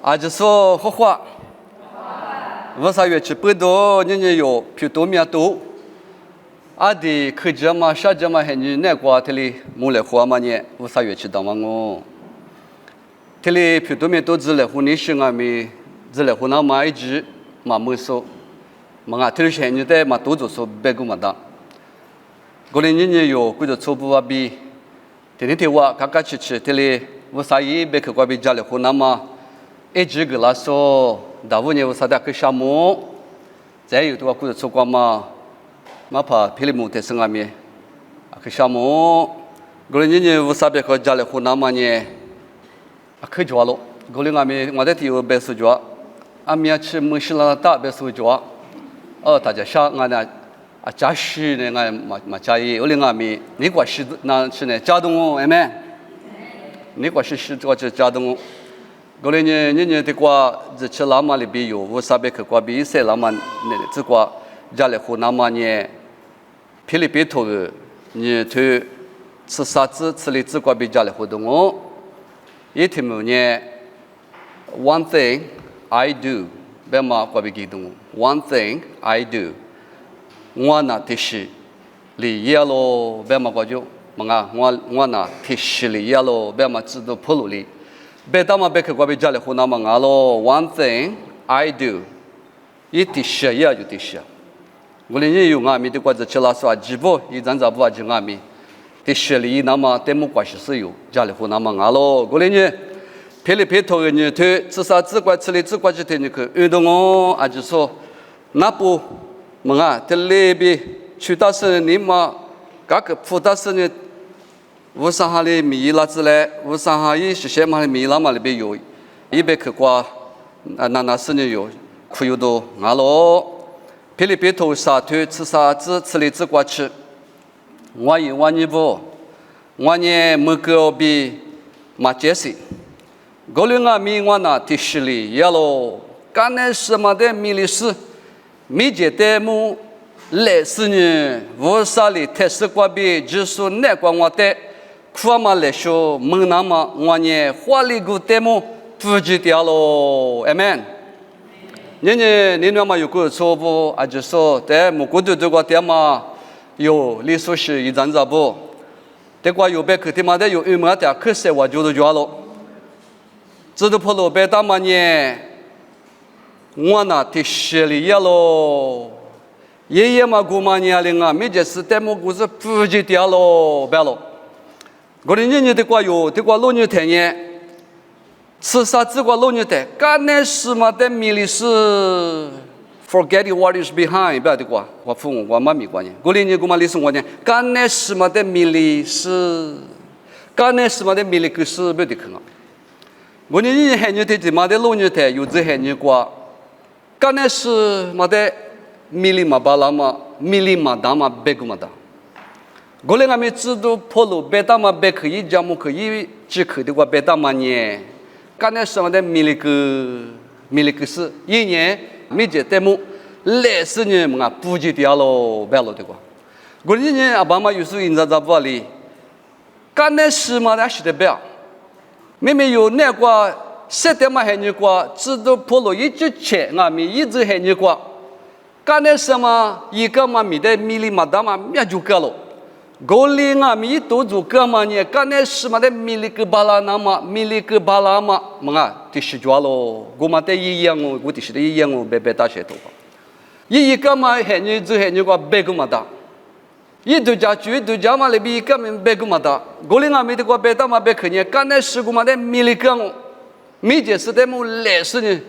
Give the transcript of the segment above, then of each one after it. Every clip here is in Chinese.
阿就说好话，我啥月去不多，人有πιο多面多。阿的客家嘛、沙家嘛，还你那瓜这里木来花嘛呢？我啥月去当嘛我？这里πιο多面多子来湖你是俺们，子来湖那嘛一直嘛没说，嘛这里现你在嘛多做说别个嘛当。过年人有过着初步啊比，天天话嘎嘎吃吃，这里我啥也别去瓜比家来湖那嘛。一直个来说，大五年我啥的去项目，再有的话，过着出国嘛，嘛怕霹雳木在身上面，去项目，过年我啥别个家里湖南嘛呢，去抓了，过年面我在地有白手抓，俺们去没事了打白手抓，大家想俺呢，家事呢俺嘛家业，我另俺面你过是那是呢家动哦，哎们，你过是做这家动哦。过年人的话，这吃拉嘛里边有，我啥别去过比赛拉嘛，这个家里湖南嘛呢，霹雳边头的，你去吃啥子吃的这个比家里活动哦，一天么呢 ，One thing I do， 别嘛过比激动 ，One thing I do， 我那的是里耶咯，别嘛过就，我那的是里耶咯，别嘛知道跑路里。别他妈别去过别家里湖南嘛俺咯 ，One thing I do， 一滴血也就滴血。我连人有俺们的过子吃了说几步，一张不就俺们的血里那么对么关系是有家里湖南嘛俺咯。我连人偏里偏头的人推至少只管吃的只管去推你去运动哦，就说那不么啊，这里边去到是你嘛，各个普达是呢。我上海的米拉子嘞，我上海一些些嘛的米拉嘛里边有，一百克瓜，那是呢有，可有多俺咯，霹雳边头沙推吃啥子吃的只瓜吃，我你不，我呢没个比马杰西，过年俺米我那提示里也咯，刚才什么的米里是，米节的么来是呢，我啥里特色瓜比就是那瓜我的。苦嘛来说，蒙那么我呢，花里胡哨么不知道咯 ，amen。你那么有个错不？就说在某个这个点嘛，有历史是一张照不？这个有别个地嘛的有没的，可是我就是抓了，知道跑路别打嘛呢？我那的血里也咯，爷爷嘛姑妈年龄啊，没就是在某个是不知道咯，别咯。过年人的话有，这个老牛太年，吃啥子个老牛太，刚才是嘛的米里是 forget what is behind， 不要的话，我父母我妈咪过年，过年人姑妈里是我呢，刚才是嘛的米里是，刚才是嘛的米里可是不要的看啊。过年人还牛太的嘛的老牛太，有这还牛瓜，刚才是嘛的米里嘛巴拉嘛，米里嘛大嘛别个嘛大。过来俺们知道跑路别打嘛别可以讲么可以只可的话别打嘛呢？刚才什么的米里个是一年没接待么来世呢么啊不知道咯别了的话，过年人阿爸妈有时候因在不里，刚才是嘛的是的别，妹妹有那个设的嘛还你个知道跑路一直切俺们一直还你个，刚才什么一个嘛米的米里嘛大嘛也就个了。过年啊，米多做干嘛呢？刚才是嘛的米里个巴拉那嘛，米里个巴拉嘛，么啊，这是抓咯。我嘛的一样哦，我的是的一样哦，别打舌头吧。一干嘛还你做还你个别个嘛打，一度家住一度家嘛里边一干嘛别个嘛打。过年啊，米的个别打嘛别可呢，刚才是我嘛的米里个哦，米就是的么来是呢，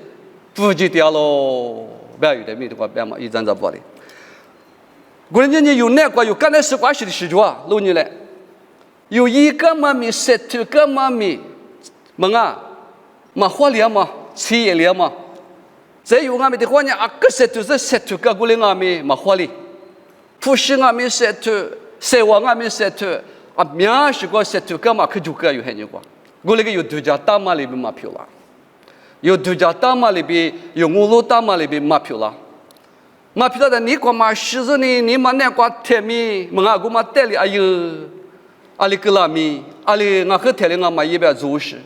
不知道咯，不要有的米的个别嘛，一张照不的。过年人有那个有刚才是关系的事情啊，老年嘞，有一个嘛米，7个嘛米，么啊，嘛花莲嘛，企业里嘛，再有俺们的话呢，个7个过年俺们嘛花莲，不是俺们7万俺们7啊，面是个7个嘛，可就个有很多个，过那个有度假大马里边嘛票啦，有度假大马里边，有五路大马里边嘛票啦。嘛，皮的你过嘛，是着呢，你嘛那个天米，么啊，我嘛带里哎呦，阿里个拉米，阿里俺和带里俺嘛一边做事，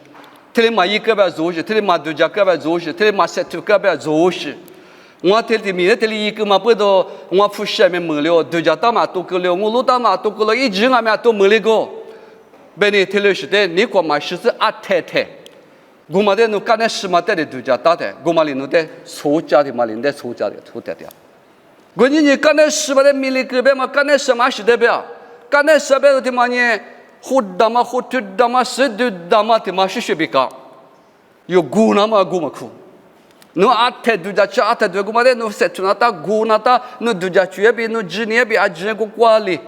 特里马一个别做事，特里马度假个别做事，特里马塞图个别做事。我特里米特里一个嘛不到，我不下面没了，度假大嘛都够了，我路大嘛都够了，一直俺们都没了个。别你特里是的，你光嘛是阿太太，我嘛的侬干那事嘛得的度假大的，我嘛里侬的错家的嘛里的错家的错的的。我你干那事嘛的米里个别嘛干那什么是的别，干那什么的嘛呢？Hudama hutudama sedudama tema shishibika. Yo guna ma gumaku. No ate duja cha ate du gumade no setunata gunata no duja chuebi no jinebi ajine go kwali.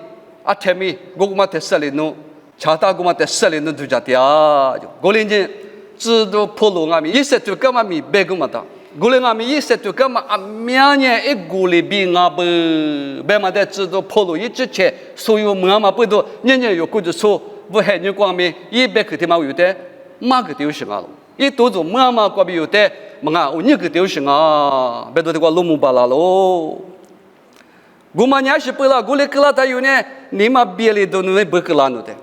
Atemi gumate sali no chata gumate sali no duja tia. Golinje zido polo ngami yisetu kama mi begumata. Gule ngami yisetu kama amyanye e gule bi ngabe bema de zido polo yiche soyo mama pudo nyenye yo kujo so不海女光明一百个地方有的马个丢行啊了，一多种妈妈过边有的么啊，我你个丢行啊，别多的话龙木巴拉喽。我们伢是不啦，我来克拉他有呢，你妈别里都能不克拉侬的。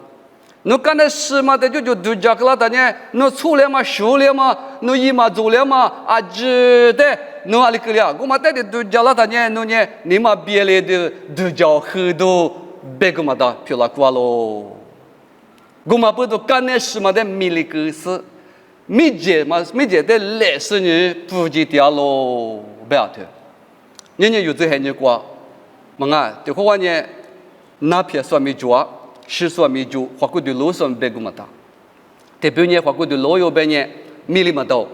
侬干那事嘛的就度假克拉他呢，侬出来嘛修了嘛，侬一嘛做了嘛，啊知的，侬阿里克了，我们带的度假啦他呢，侬呢，你妈别里的度假很多，别个嘛的漂亮瓜喽。我们不都干那事嘛的米里个事，米姐的历史呢不记掉喽，不要的。人家有这些人过，么啊，就话呢，那片算米做，是算米做，花过的路算别个么的，特别呢花过的路有别呢米里么多，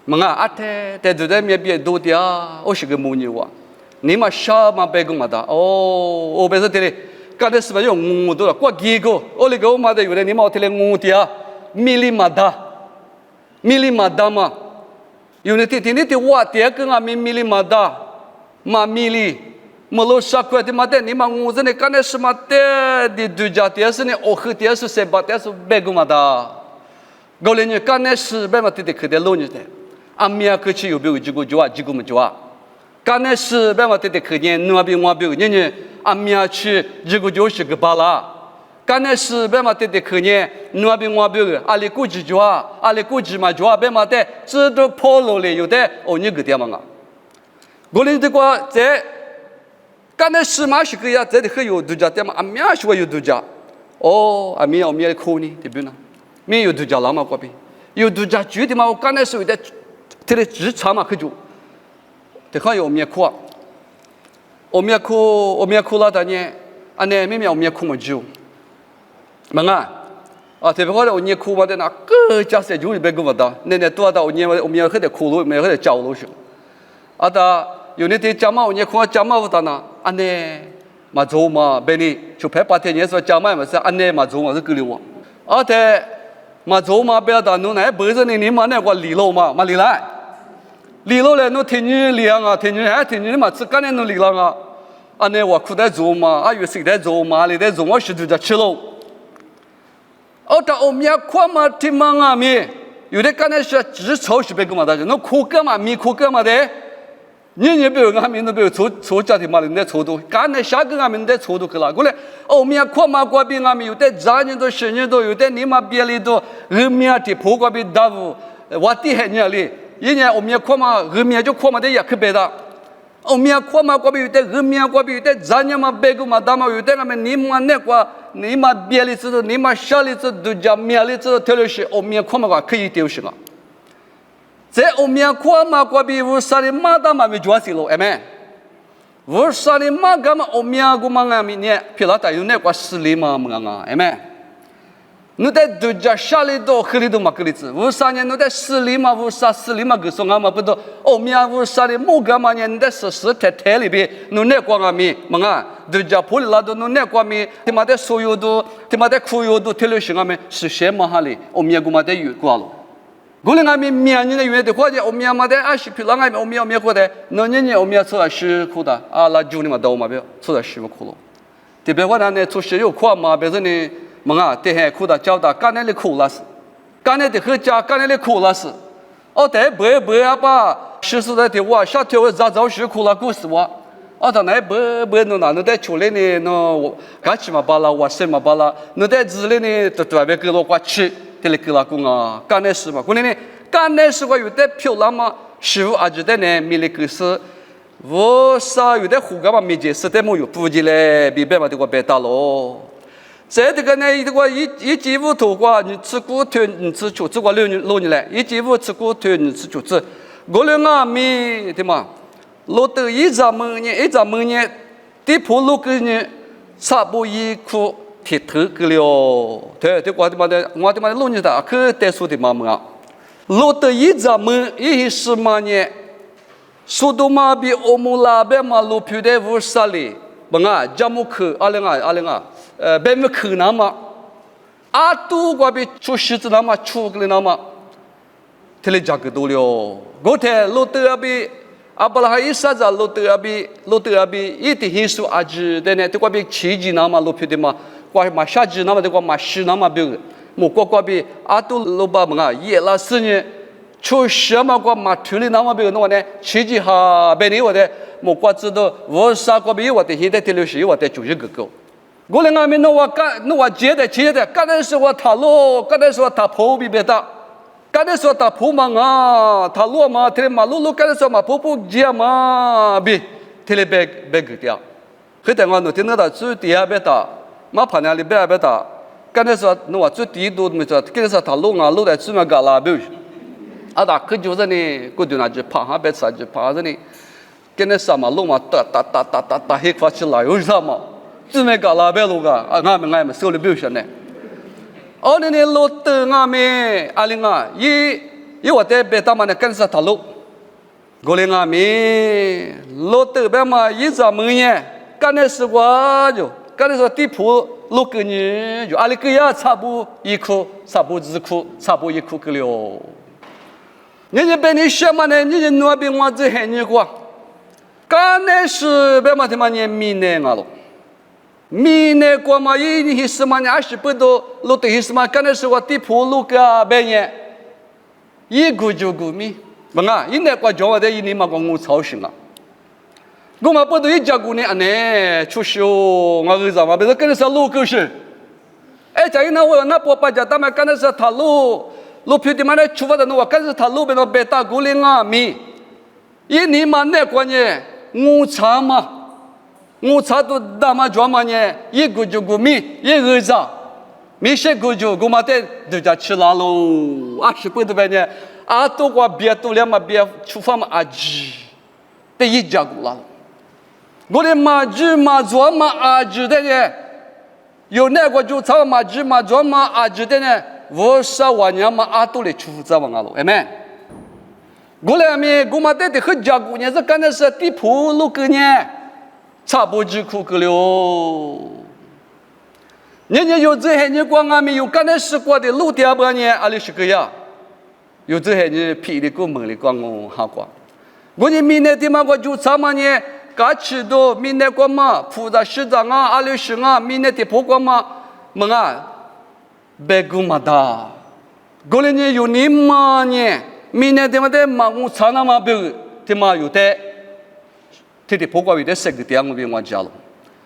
么啊，阿太在这在面别多的啊，我是个母女哇，你嘛啥嘛别个么的，哦，我别说的嘞。干的是不是用我多了？过几个，我那个我妈的有的你妈天天我的啊，米里马达嘛，有的天天你的话第二个啊米里马达，嘛米里，莫罗啥块的嘛的，你妈我这里干的是嘛的，的度假的是呢，哦呵的是谁把的是别个嘛的，过来呢干的是别嘛的的可的路呢的，阿米亚可去有没有几个做啊，几个没做啊，干的是别嘛的的可呢，我比呢。阿米亚去这个就是个巴拉，刚才是别嘛的可呢，我比个，阿里估计就啊，阿里估计嘛就啊，别嘛的，这都跑路了有的，哦你个点嘛啊，我们这个在刚才是嘛是个呀，在的很有度假点嘛，阿米亚是有度假，哦阿米亚我们也可呢，对不呢？没有度假了嘛，过边有度假住的嘛，我刚才是有的，这里职场嘛可就，这看有我们也可。我们哭了的呢，安内明明我们哭么久，么啊，特别好的我们哭嘛的那个家谁就一百个么的，那多的我们很得哭了，没很得叫了去，的有那天家嘛我们哭家嘛不的呢，安内嘛做嘛，别你就拍八天年说家嘛是安内嘛做嘛是够了我，的嘛做嘛不要的，侬那不是你嘛那个离了嘛离来。离了嘞，侬天女凉啊，天女嘛，只干那侬离了啊，安尼我苦在做嘛，啊有谁在做嘛，你在做我是就在吃喽。但我们苦嘛，天忙啊咪，有的干那是只炒是别个嘛的，侬苦干嘛咪苦干嘛的，你不要俺们那不要错家的嘛，你在错多，干那下个俺们在错多去了，过来，我们苦嘛过边俺们有的10年多10年多，有的你嘛别里多，人民的破过边大夫，我的很年里。一年我们苦嘛，人民就苦嘛的也可别的。我们苦嘛过边有的，人民过边有的，咱家嘛别个嘛大嘛有的，俺们你嘛那个，你嘛别里子，你嘛小里子，都叫面里子，特别是我们苦嘛个可以丢失了。在我们苦嘛过边无啥的嘛大嘛没抓死了，哎没？无啥的嘛干嘛我们个嘛俺们呢？皮拉大有那个死里嘛么啊，哎没？侬在度假下里头、河里头嘛，个里子。为啥呢？侬在市里嘛，为啥市里嘛？个说俺嘛不都？后面为啥的？某个嘛呢？你在实在里边，侬那光阿米，么啊？度假坡里拉头，侬那光米，他妈的所有都，他妈的苦有都，特别是俺们是些嘛哈里，后面个嘛的有过了。过来俺们面人的原的话呢，后面嘛的啊是皮拉俺们后面过的，那年后面出来是苦的，啊那就你嘛到嘛不？出来是么苦了？特别话呢，出些有苦嘛，别说呢。么啊，这还苦的叫的，干那里苦了是，干那的喝家，干那里苦了是。但不啊吧，实实在在我下条我早是苦了故事我。他那不侬哪能在出来呢？侬干起嘛巴拉，我什么巴拉？侬在子里呢，都别给我吃。这里给了公啊，干的事嘛，过年呢，干的事话有的漂亮嘛，师傅阿就的呢，米里个是，我啥有的胡干嘛没解释的没有不记嘞，比别嘛这个别打咯。这个呢，这个一几五头瓜，你吃骨头，你吃球，这个6年来，一几五吃骨头，你吃球子，我两阿米对吗？落得一咱们呢，地铺路个呢，差不一库铁头个了，对，我他妈的6年的，可得说的嘛么？落得一咱们一什么呢？苏多玛比欧姆拉贝马路皮的乌萨里，不啊，加木克阿玲啊。别没可能嘛？阿都过比出狮子那么出个那么，这里价格多了。我看路德比阿布拉哈伊啥子路德比一点因素阿只的呢？这个比奇迹那么路皮的嘛，过嘛夏季那么这个嘛湿那么比，莫过比阿都路巴么啊？也拉是呢，出什么过嘛土里那么比那么呢？奇迹哈，别你我的莫过知道我啥个比我的现在第60我的90个。我那边弄我接的，刚才是我他路，刚才说他坡比别大，刚才说他坡嘛啊，他路嘛，他马路刚才说嘛坡接嘛比，他那别个掉，后头我听到最底下别大，马旁边别大，刚才说我最低都没说，刚才说他路啊路在最么个啦比，啊大可就是呢，过段那就爬下别啥就爬着呢，刚才说嘛路嘛打黑发起来有啥嘛？最没搞拉别路个，俺们手里表现呢。20年路的俺们阿玲啊，一我在别他妈的跟上他路，我哩俺们路的别嘛一咱们呢，干的是我就干的是地铺路个呢，就阿里个呀差不一库，差不2库，差不1库个了。你别你什么呢？你那边我这还你过，干的是别嘛他妈呢米呢俺了。米呢？过嘛？一什么呢？20不多，路的什么？刚才是我地铺路个半年，一股就股米，不啊？一年过叫我的一年嘛，我操心啊！我嘛不都一家姑娘呢，出手我儿子嘛，别说跟着是路狗是，哎，这一那我那不把家他们跟着是他路皮的嘛呢，出发的我跟着他路边那别打姑娘啊米，一年嘛那过年我操嘛。我查到大妈专门呢，一个就个米，一儿子，米些个就我嘛得都家吃啦喽，20不多呗呢，啊都过别多了嘛别出发嘛阿吉，得一家过啦，我的嘛鸡嘛做嘛阿吉的呢，有那个就炒嘛鸡嘛做嘛阿吉的呢，我啥玩意嘛阿都来出发嘛阿喽，哎们，我来面我嘛得很家过呢，是刚才是地铺路个呢。差不多苦个了，人家有这些人光俺们有刚才试过的路点半年，阿里是个呀，有这些人皮的过门的光我哈过，我们明年的嘛我就差嘛呢，嘎吃多明年过嘛，负责市长啊，阿里是啊，明年的不过嘛，门啊，别个嘛哒，过年呢有你嘛呢，明年的嘛的嘛我差那嘛别的嘛有的。这里不过有点生个点我别忘记了，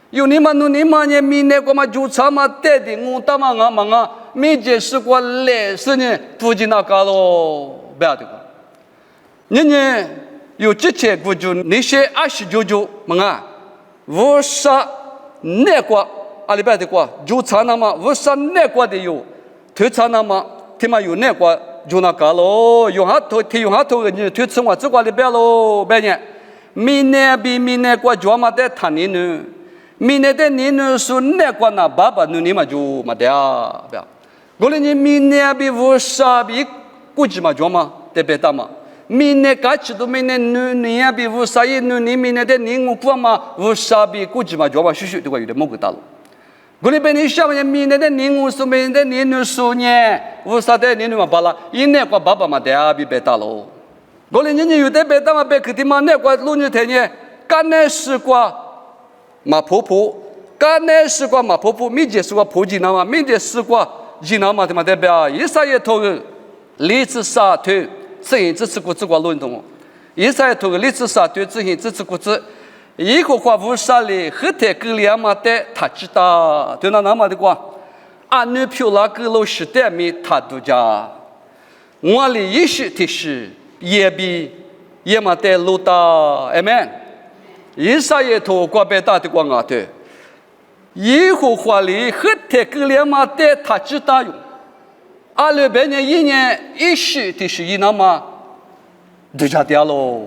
有你们呢，明年我们就差嘛带的我他妈啊，没见识过来是呢，不仅那个咯，不要的个，人家有之前我就那些29啊，无啥那个阿里边的个就差那么无啥那个的有，推差那么他妈有那个就那个咯，用下头的你推出我这个里边咯，别呢。明年比明年过就嘛得谈你呢，明年的你呢是那过那爸爸呢你嘛就嘛得啊，不要。我哩你明年比无啥比估计嘛就嘛得别打嘛，明年假期都明年你比无啥一你明年的你我过嘛无啥比估计嘛就嘛许许这个有点莫个大了。我哩被你想问明年的你我是明年的你呢数年无啥的你嘛罢了，一年过爸爸嘛得啊比别打喽。我哩人家有的别当嘛别去的嘛，那个路女太呢，干那时光马婆婆，干那时光马婆婆，没见时光婆子那嘛，没见时光人那嘛的嘛代表，一啥也头个，荔枝沙头，自行支持股子光轮动，一啥也头个荔枝沙头，自行支持股子，一个话无啥哩，后台够两嘛的，他知道，对那嘛的光，阿女票拉个老师的米他都家，我里一时的是也比也嘛得路大，amen。以撒也头过被打的光啊的，以后话里和他个两嘛得他知道用，阿里边年一年一时的是一那么都家掉喽，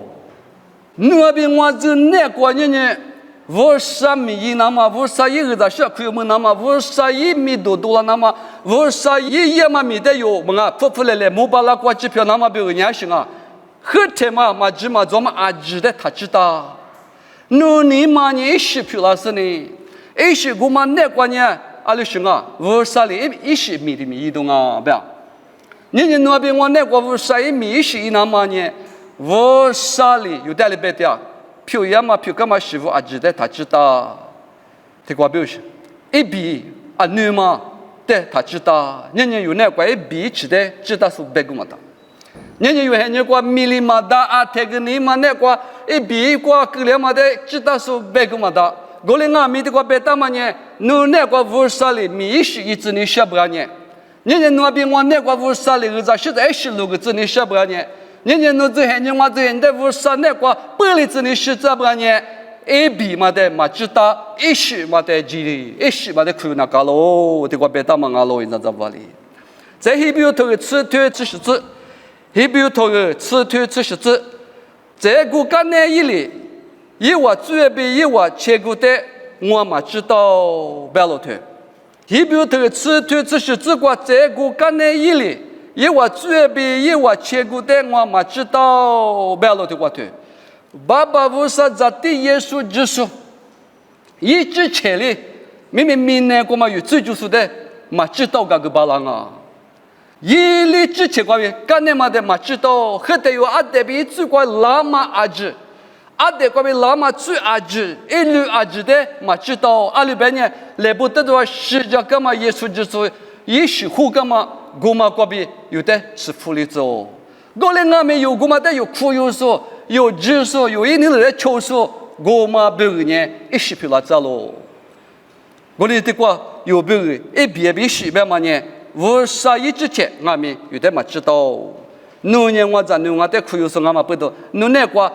那边我就那过年。我啥米一那么，我啥一个在小区门那么，我啥一米多了那么，我啥一夜嘛米的有么啊？破破烂烂，没把那挂机票那么别个人行啊，后天嘛只嘛做嘛阿知的他知道，那你嘛你一时票了是呢，一时我嘛那过年阿里行啊，我啥里一时米的米移动啊，不要，你那边我那过我啥一米一时一那么呢，我啥里有带里别的。票呀嘛票干嘛师傅阿知的他知道，听过表示，一比阿女嘛的他知道，人有那个一比知道是别个嘛的，人有很多个米里嘛的阿这个你嘛那个一比个个了嘛的知道是别个嘛的，我连阿米的个别的嘛呢，侬那个乌沙里米是一直你晓不呢？人那边我那个乌沙里个在现在是路个子你晓不呢？人那这很多我这很多乌沙那个本来子你是怎么呢？一比嘛的嘛知道，一时嘛的知哩，一时嘛的看那个咯，这个别的嘛阿罗因在哪里？在希伯头个词推知识字，希伯头个词推知识字，这个干那一里，一我最比一我切过的，我嘛知道白罗头。希伯头个词推知识字个这个干那一里。一我最比一我切过的我嘛知道白了的话对，爸爸无啥在地耶稣之说，一直切里，明明那个嘛有最就是的嘛知道个巴郎啊，一里之前关于干那嘛的嘛知道，后头有阿德比最关拉嘛阿知，阿德关于拉嘛最阿知，一路阿知的嘛知道，阿里边呢来不得的话是叫干嘛耶稣之说，也许胡干嘛。我嘛嗰边有的是福利做，我连俺们有我嘛的有苦有说，有知说，有一年来求说，我嘛别个呢一时票拉走咯。我哋的话有别个一别别时别嘛呢，我啥一之前俺们有的嘛知道，农年我在农俺的苦有说俺嘛不懂，农那个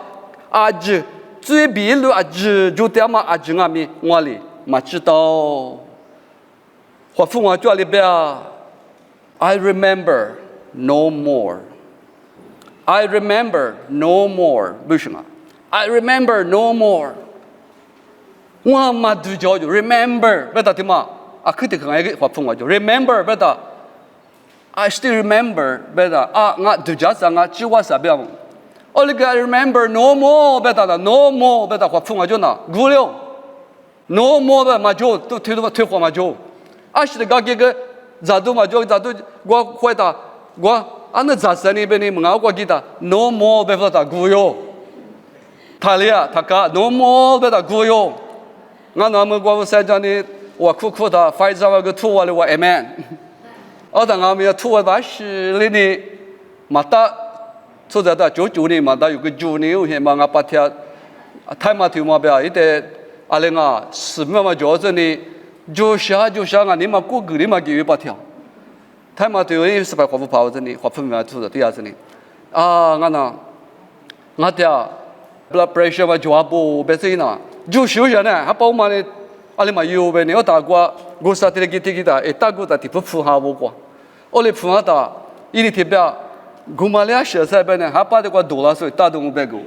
阿知最别路阿知就点嘛阿知俺们我哩嘛知道，或父我叫里边。I remember no more. I remember no more. 为什么 ？I remember no more. 我嘛都叫就 remember， 不知道嘛？啊，肯定可能一个话风话就 remember， 不知道。I still remember， 不知道啊？我都叫啥？我只话啥表？我那个 I remember no more， 不知道的 no more， 不知道话风话就哪？过了 no more 的嘛就都推话嘛就，啊是那个这个。咋都嘛就咋都我回答我俺那咋生的呗你们我记得 no more 别说他古哟，他俩他家 no more 别他古哟，俺那么我山上的我苦的反正我个土我的我 amen， 我当俺们要土我把是的呢，马达坐在那99年马达有个9年有些嘛俺把天太嘛头嘛不要一点阿玲啊是嘛叫着呢。就想啊，你嘛过个你嘛给8条，他嘛对我是把华富跑着呢，华富嘛做的对啊子呢，啊，俺的 blood pressure 嘛就不别是呢，就休息呢，还包嘛呢，阿里嘛有呗，你要打过，我啥的给打，打过的地不铺下我过，我来铺下打，一里特别，我嘛俩小菜呗呢，还把这个多了所以打动我别个，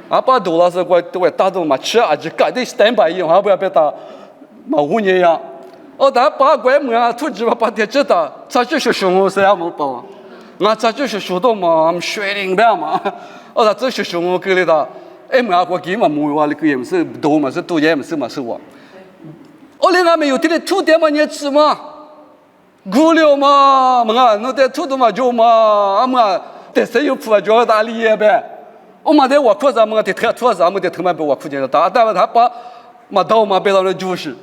还把多了所以我都会打动嘛，吃啊就干的 stand by 用，还不要别打。嘛5年呀，哦，但把关门啊，突然把天知道，这就是生活是要么包，我这就是手动嘛，水灵的嘛，哦，这就是生活给你的，哎，我过去嘛没有啊，你个也不是多嘛，是多也不是嘛，是我，我连俺们有的土地嘛，你吃嘛，过了嘛，嘛，那在土地嘛就嘛，俺们在谁有铺啊，就打理也呗，我嘛在我裤子嘛，在土上嘛，在土嘛被我裤子打，但是他把嘛刀嘛别到那就是。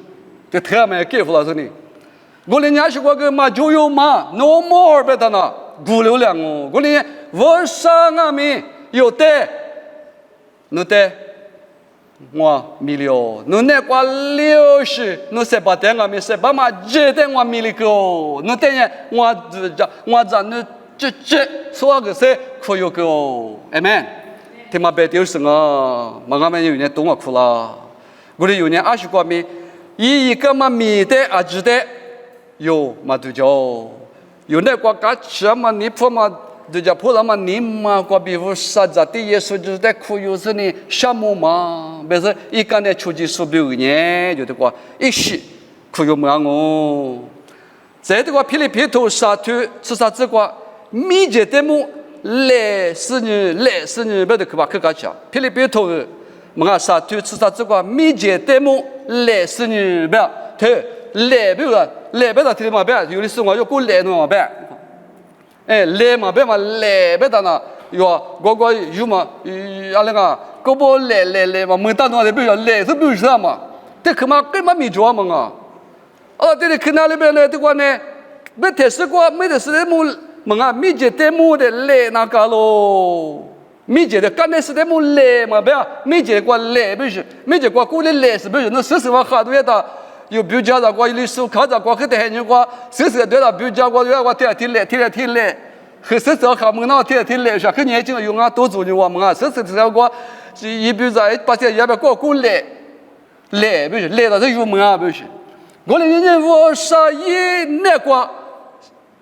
这太没给付了是呢，我连伢是我个嘛就有嘛 ，no more 别的呢，古流量哦，我连我上俺们有的，no 的，我米了，侬那瓜60，侬十八点我米十八嘛，7点我米了个，侬等下我在侬这说个是可有个，amen。听嘛白丢是我，我们有年懂我哭了，我的有年20多米，一个嘛米的20的，有嘛都叫，有那瓜嘎吃嘛你破嘛。就叫破了嘛，你嘛过比如啥子的耶稣就是在苦有时呢，项目嘛，不是一个呢出去数6年，就这个一时苦有嘛哦。在这个霹雳皮头沙土吃啥子个，密集的么来死你，不得去吧去干啥？霹雳皮头么沙土吃啥子个，密集的么来死你，不要头来不了，来不了听嘛不要，有的时候我就过来弄嘛不要。来嘛，别嘛来，别的呢，我有嘛，阿那个，我不来嘛，没打弄的，不要来是不是嘛？这可嘛根本没做嘛啊！这里去那里边呢，这个呢，没特殊过，没得是的么啊，没接的么的来那个咯，没接的，刚才是的么来嘛，不要没接过来不是，没接过过来来是不是？那实话好多也的。有比如讲的过，有的时候看着过去的很多过，谁对了，比如讲过，我听来，和谁好么那听来，说很年轻有啊多做的我们啊，谁过，一比如说把这也别过来，不是来到这有门啊不是，我的人我啥也那过，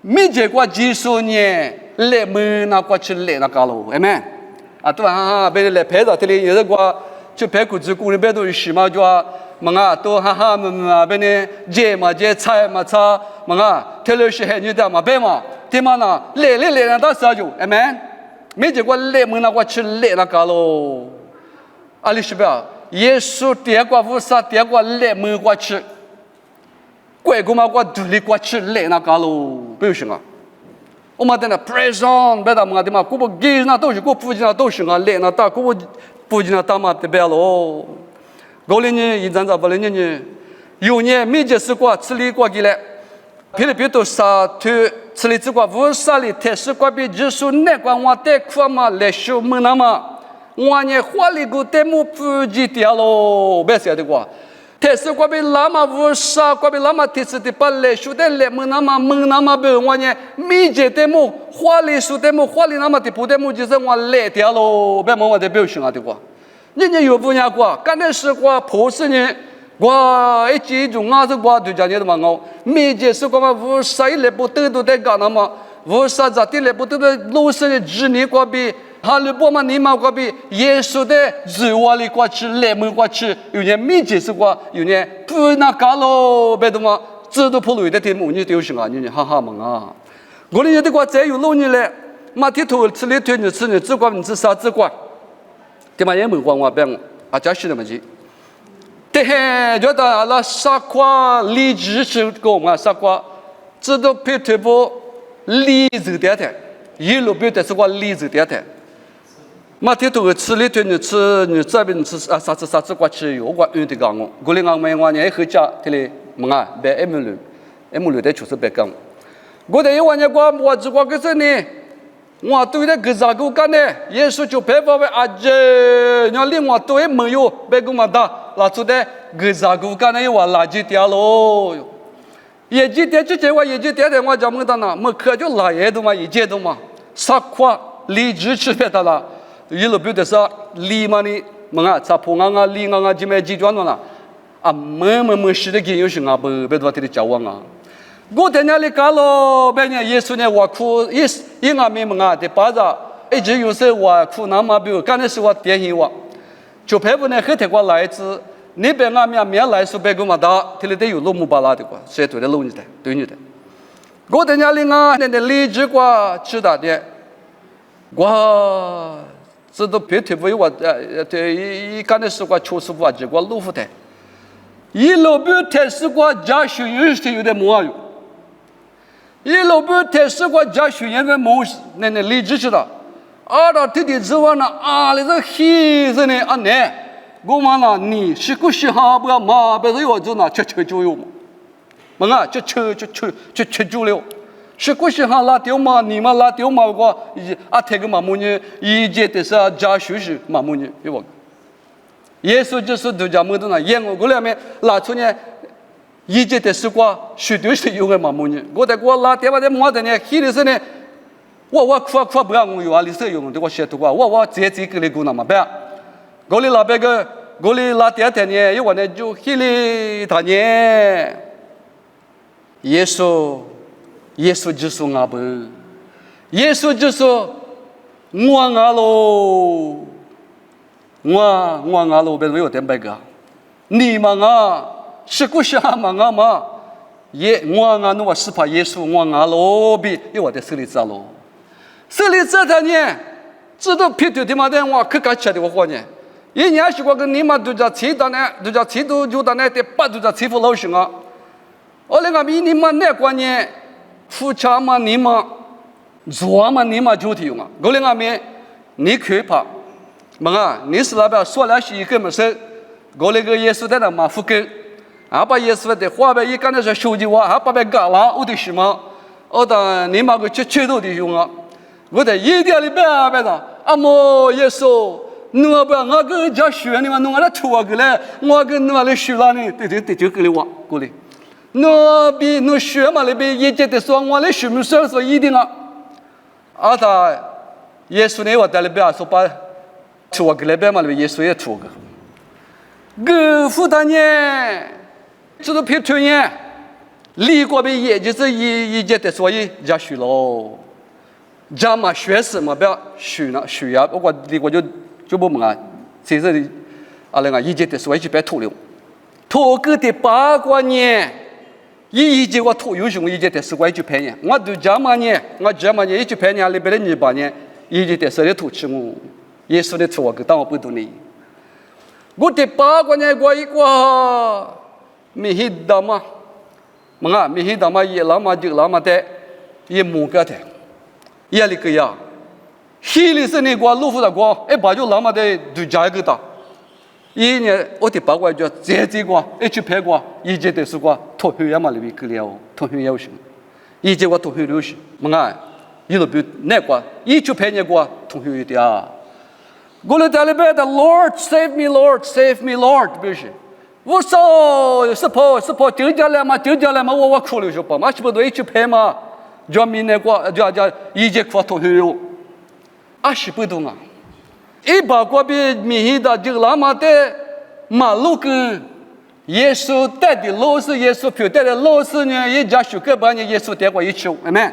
没结过几十年，来门那过去来那个喽，哎们，对啊，别来拍照，这里有的过就拍股子，股里边都是嘛就啊。mga to ha ma bene je ma je chai ma cha mga thelo shi he ni da ma be ma ti ma na le na da sa ju amen me je kwa le mo na kwa chi le na ka lo ali shi ba yesu tie kwa vu sa tie kwa le mo kwa chi kwai ku ma kwa du li kwa chi le na ka lo bu shi nga我们在那 present 别的嘛的嘛，古不给那都是古附近那都是啊，来那大古附近那大嘛的别喽。50年一张照80年，有年没结识过，吃力过去了。霹雳别都沙土吃力之过，无啥里特殊过比技术那个我带苦嘛来修门那么，我呢花里个带木不记掉喽，别晓得过。特殊过比拉嘛无啥过比拉嘛特殊的把来修的来门那么不我呢没结带木花里修带木花里那么的不带木就是我来掉喽，别问我的表情啊的过。人家有不伢过，刚才是过破事呢，我一记住我是过对家人的嘛我，没结是过嘛，无啥一来不得都在干那么，无啥咋的来不得的老师的指你过比，哈利波嘛你嘛过比，耶稣的主话里过去，来门过去，有人没结是过，有人不那干喽，别的嘛，知道破路的天母你丢什啊，你哈哈嘛啊，我的有的过再有老年嘞，马蹄头吃里推你吃你只管你吃啥只管。对嘛也没管我变啊，假是那么子。但是觉得阿拉傻瓜理智是个嘛傻瓜，知道偏头部理智点的，一路表的是个理智点的。马天头吃里头你吃你这边吃啊啥子瓜吃有瓜运的讲我里讲没我呢回家这里么啊别 M 六的就是别讲，我的一万年瓜我只瓜个是呢。我对那个咋个干呢？耶稣就别把为阿姐，你另外对没有别个嘛的，那做的个咋个干呢？又话垃圾掉喽，业绩掉之前话业绩掉的我讲么的呢？没可就垃圾的嘛，一届的嘛，啥块理智吃别的了，一路表的是理嘛呢？么啊，查破啊理啊，就没记住了啊，没是的给有些啊不别多的交往啊。我在那里干了，别人耶稣呢，我苦一俺们啊的巴扎，一直有时我苦那么比如干的是我典型我，就排不呢后头我来自那边俺们面来说别个嘛大，这里得有路木巴拉的过，谁对的路你的对你的，我在那里啊那理智过知道的，我知道别头不有我对一干的是我确实我结果路不的，一路不太是我家学有些有点模样。一路不太是我家学员的模式，那理智知道，到这里之后呢，那个黑子呢，呢，我们呢，你是个时候不要嘛，别是我做那吃就有嘛，嘛啊，吃就了，是个时候拉掉嘛，你们拉掉嘛，我这个嘛么呢，一节的是家学是嘛么呢，对吧？耶稣就是独家门徒那演我那边拿出呢，一节的时光绝对是有个嘛么呢？我在我拉电话在摸的呢，去的时候呢，我哭不要我有啊，你是用的我写图啊，我直接给你讲那么办？我里那边个，我里拉电话呢，有我呢就去里他呢，耶稣就是我不，耶稣就是我啊喽。我路边没有点白个，你们啊，是故乡嘛啊嘛，我那是怕耶稣我路比有我的手里子喽，手里子他呢，知道皮头的嘛的我可敢吃的我话呢，一年是我跟你们都叫吃的呢，都叫吃都就的呢，得把都叫欺负老兄啊，我那个比你们那关呢，富强嘛你们，做嘛你们就提用啊，我那个面你可怕。嘛，你是那边说了是一个么事？我那个耶稣在那嘛复根，啊把耶稣的话呗，一刚才说手机话，啊把别搞了，我的什么？我的你妈个去头的用啊！我的一点里边的，啊么耶稣，我不我个叫学你嘛，我那错个嘞，我跟我来学了呢，对就给你话过来，我比我学嘛那边一节的说，我来学么事说一定啊，啊他耶稣呢我在那边说把。错个那边嘛，那边耶稣也错个。个负担呢，这都偏推呢，离过边也就是一节的，所以加许喽。加嘛学什么不要许了许呀，我离过就不忙啊，其实的啊那个一节的，所以就别吐了。吐个的八卦呢，一节我吐有什么一节的，是我就赔呢。我都加嘛呢，我加嘛呢，一就赔呢，那边的你把呢，一节的是的吐起我。耶稣的错个，当我不懂你。我的八卦呢，我一个没黑的嘛，嘛没黑的嘛，也那么就那么的，也木个的，也那个呀。黑的是那个路虎的个，哎，把就那么的就加一个的。一年我的八卦就这个，一去拍过，一节的是个脱黑呀嘛，那边去了，脱黑要行，一节我脱黑流行，嘛，一路比那个，一去拍那个脱黑的啊。我来在那边的 Lord save me Lord 不是，我说是跑丢掉了嘛，我哭了就跑嘛，是不对一去拍嘛，叫明那个叫一节课脱黑哟，20不懂啊，一把过比明的就那么的马路跟耶稣带的老师，耶稣表带的老师呢，一家学个把呢耶稣带过一去，阿门。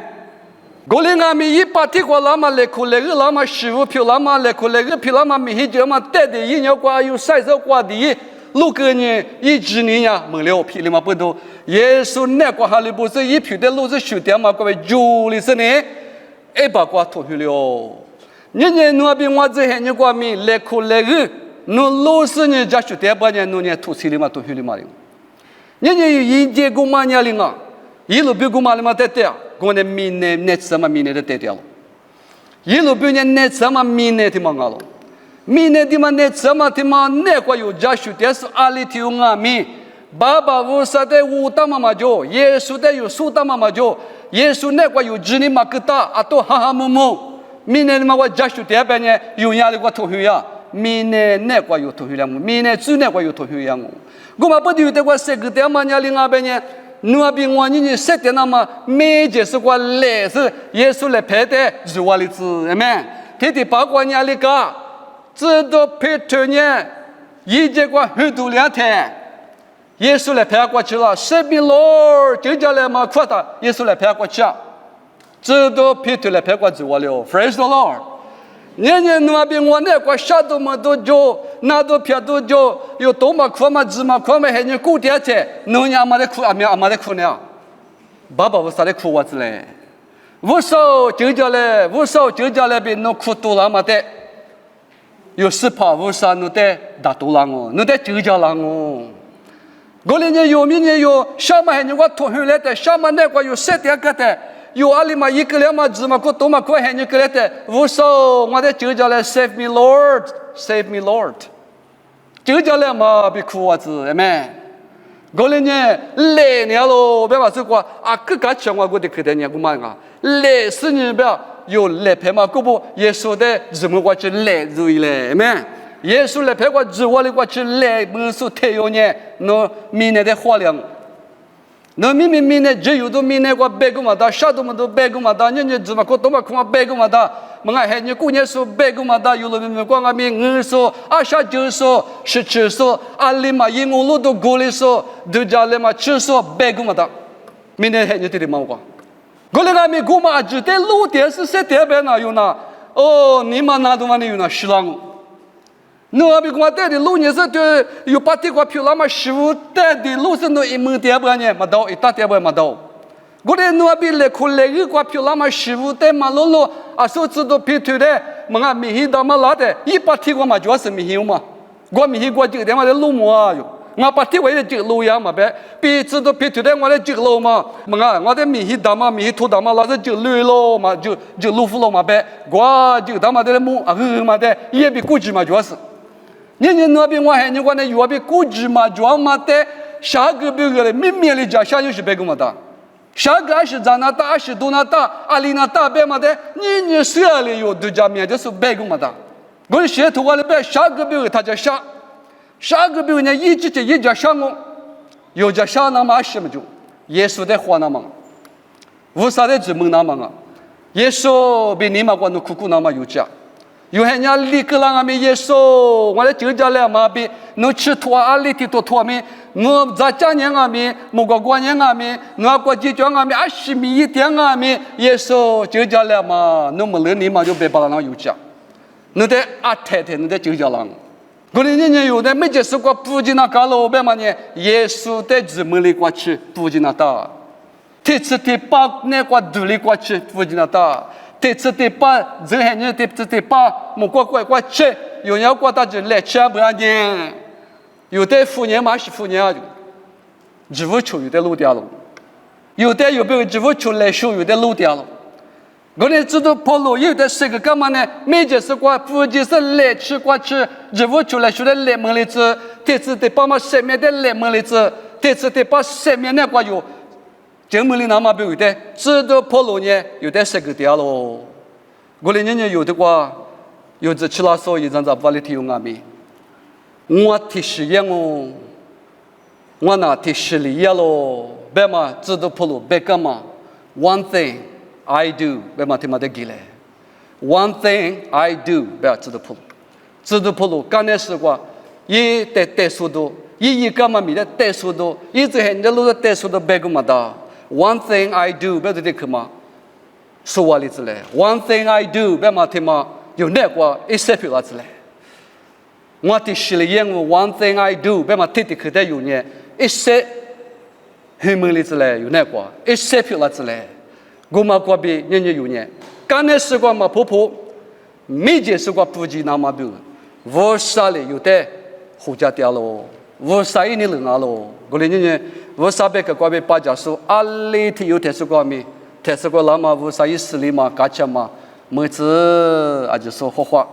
我领俺们一把地瓜那么来苦来个那么15票那么来苦来个票那么没就嘛带的一年瓜有30瓜的路个呢一直年呀没了票嘛不多耶稣那瓜哈里不是一票的路是修的嘛各位就里是呢一把瓜脱去了年那边我这些瓜米来苦来个那路是呢家修的把呢那脱去了嘛脱去了嘛年一节公嘛年龄啊一路比公嘛里嘛带带我呢明年那什么明年的带掉了，一路比年那什么明年的嘛了，明年的嘛那什么的嘛那个有家属的是阿里提我咪，爸爸无啥的无大妈妈就，耶稣的有苏大妈妈就，耶稣那个有子女嘛个大，啊都哈哈木木，明年嘛我家属的边呢有压力我投血呀，明年那个有投血了么，明年子那个有投血呀我嘛不对的我这个的嘛压力那边呢。那边我你说的那么每节是我来是耶稣来拍的，是我的子们，他的八卦年里个，直到拍头年，一节过很多2天，耶稣来拍过去了，Save me Lord，就叫来嘛夸他，耶稣来拍过去啊，直到拍头来拍过去我了 ，Praise the Lord。年那边我那个啥都没多久，那都偏多久，有多么苦嘛，芝麻苦嘛，还你过点菜，农家没得苦，阿没得苦呢。爸爸我啥的苦我子嘞？无少就叫嘞，无少就叫嘞，别弄苦多了嘛的。有时怕无啥弄得大多了我，弄得就叫了我。我那年有明年有，什么还你我同学来的，什么那个有7点个的。有阿里嘛一个两嘛字嘛过多嘛过还你个来的无数我的就叫来 Save me Lord 就叫来嘛别哭啊子哎妹我那年来年咯别话说过啊个个讲我的可的年我嘛啊来4年不要有来拍嘛过不耶稣的怎么我就来注意嘞哎妹耶稣来陪我指我的过去来门所太有呢，那明年的花量，那明年只有都明年我白个嘛的，啥都么都白个嘛的，你怎么可多么空白个嘛的，我还你过年说白个嘛的，有了明光啊明二说29说17说阿里嘛因我路都过来说，都家里嘛7说白个嘛的，明年还你对的嘛我。过来咪古嘛只得路点是谁点白那有那哦你嘛那都嘛你有那是啷个？那比古嘛带的路你是对有把这个票那么15带的路是那一门点白呢，嘛到一大点白嘛到。过来那比来看来个个票那么15带嘛路路啊说知道皮头的，嘛米黑到嘛拉的，一把这个嘛主要是米黑嘛，我米黑过这个点嘛的路嘛哟。我把这位的这路呀嘛呗，比知道比头的我的这路嘛，我的米黑大嘛米黑土大嘛，老是这路咯嘛，就路夫咯嘛呗，我这大嘛的木嘛的也比估计嘛主要是，你那边我还你我那有比估计嘛主要嘛的，下个别个的明明的家下就是别个嘛的，下个是咱那大是多那大，阿里那大别嘛的，你谁里有对家面就是别个嘛的，我写图我的别下个别个他就下。下个比如呢，一家上我，有家上那么什么就，耶稣的话那么，无啥的指门那么啊，耶稣比你们管的苦那么有家，有些人立刻让我们耶稣，我的就家来嘛比，侬吃托阿里的多托米，我在家人我们，某个国人我们，我国际上我们20米一点我们，耶稣就家来嘛，侬么人你嘛就别把那有家，侬得阿太太，侬得就家人。过来年有的没接受过不进那高楼别嘛呢？耶稣在指门里过去不进那大，这次的把那个独立过去不进那大，这次的把这些人这次的把某个过去，有人过到这来吃不然呢？有的妇人嘛是妇人啊，支付出有的路掉了，有的有别个支付出来收有的路掉了。我们知道跑路有的是个干嘛呢？没就是过不就是来吃过去，支付出来说的来门里子，这次得把嘛上面的来门里子，这次得把上面那个有，正门里那么有的，知道跑路呢有的是个掉喽。我们人有的话，有的吃了所以让咱把里头有阿弥，我提示验哦，我那提示里呀喽，别嘛知道跑路别干嘛 ，one thing。I do 别嘛听嘛得记嘞 ，One thing I do 不要知道铺路，刚才是过，一带速度，一个嘛米的带速度，一直很多路的带速度别个嘛的 ，One thing I do 不要这个嘛，说话例子嘞 ，One thing I do 别嘛听嘛，有那个一些表达子嘞，我的事里业务 One thing I do 别嘛听的可得有呢，一些很门例子嘞，有那个一些表达子嘞。我们国比人家有呢，刚才是个嘛婆婆，没接是个不及那么多，我啥嘞有的胡家掉喽，我啥一年人啊喽，我嘞人家我啥别个国比八家说，阿里提有特殊个咪，特殊个那么我啥意思哩嘛，干什嘛，每次啊就说画画。